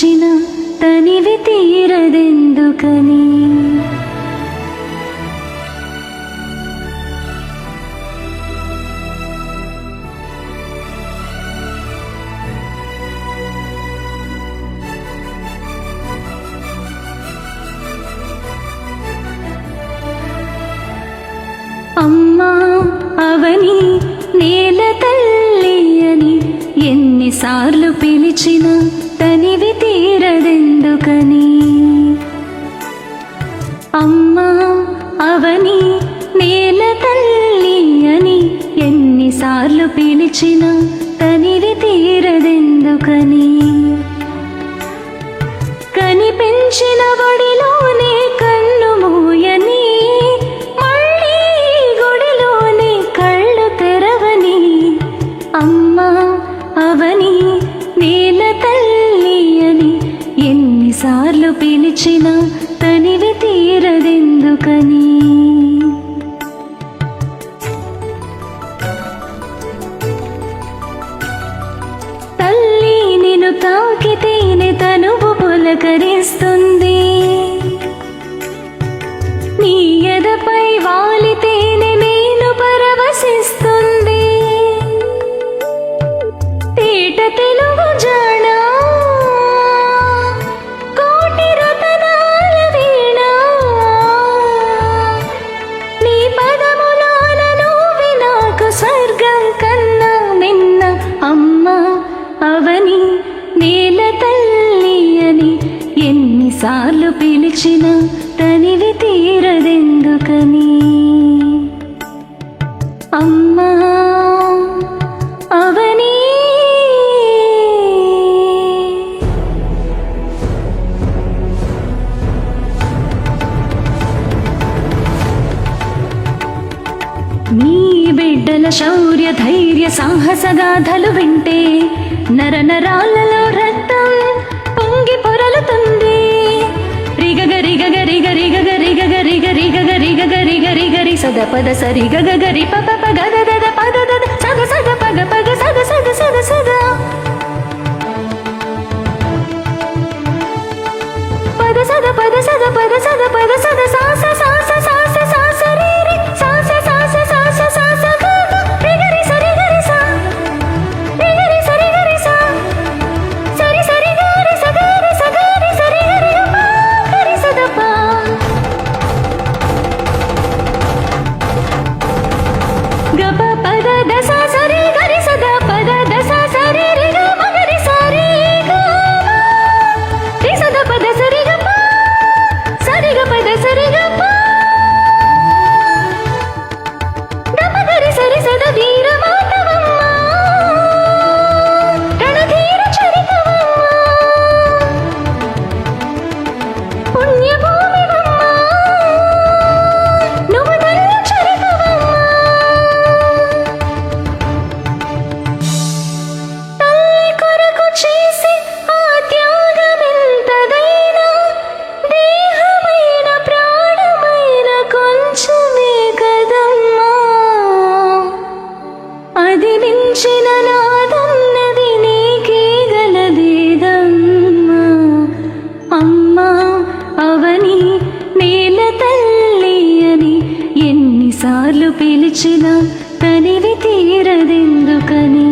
పిలిచిన తనివి తీరదెందుకని. అమ్మా అవని నేల తల్లి అని ఎన్నిసార్లు పిలిచినా తనివి తీరదెందుకని. అమ్మా అవని నేల తల్లి అని ఎన్నిసార్లు పిలిచినా తనివి తీరదెందుకని. కనిపించిన ఒడిలోనే కన్ను మూయని, మళ్ళీ గుడిలోనే కళ్ళు తెరవని. అమ్మా అవని నేల తల్లి అని ఎన్నిసార్లు పిలిచినా తనివి తీరదెందుకని. తల్లి నిన్ను తాకితేనే తనువు పులకరిస్తుంది, నీ ఎదపై వాలితేనే నేను పరవశిస్తుంది. తేట తెలుగు జాణ కోటి రతనాల వీణ, నీ పదములాల నువ్వే నాకు స్వర్గం కన్నా మిన్న. అమ్మా అవని నేల తల్లి అని ఎన్నిసార్లు పిలిచినా తనివి తీరదెందుకని. అమ్మా అవని. నీ బిడ్డల శౌర్య ధైర్య సాహస గాథలు వింటే నరనరాలలో రక్తం పొంగి పొరలుతుంది. రిగగ రిగగ రిగ రిగగ రిగగ రిగ రిగగ రిగగ రిగ రిగ రి సద పద సరి గగ గరి ప ప ప గద దద పద దద సద సద పగ పగ సద సద సద సద పద సద పద సద పద సద పద సద సా స సా స సా స సా స రి రి సా స సా స సా స సా స గ గ రిగ రి సరి గ రి సా రిగ రి సరి గ రి సా సరి సరి గ రి స గ రి స గ రి సరి గ రి ప గ రి స ద ప గ ప ప ద ద స సరి గ రి స ద ప ద ద స సరి రి గ మ గ రి స రి గ రి స ద ప ద సరి గ ప సరి గ ప ద సరి గ ప ద ప గ రి సరి స ద వీర మాతవమ్మ రణధీర చరితవమ్మ పుణ్యభూమివమ్మ నువ్వు ధన్య చరితవమ్మ. తల్లి కొరకు చేసి ఆ త్యాగమెంతదైనా, దేహమైన ప్రాణమైన కొంచెమే కదమ్మా. అది మించిన నాదన్నది నీకే గలదేదమ్మా. అమ్మా అవని నేల తల్లి అని ఎన్నిసార్లు పిలిచినా తనివి తీరదెందుకని.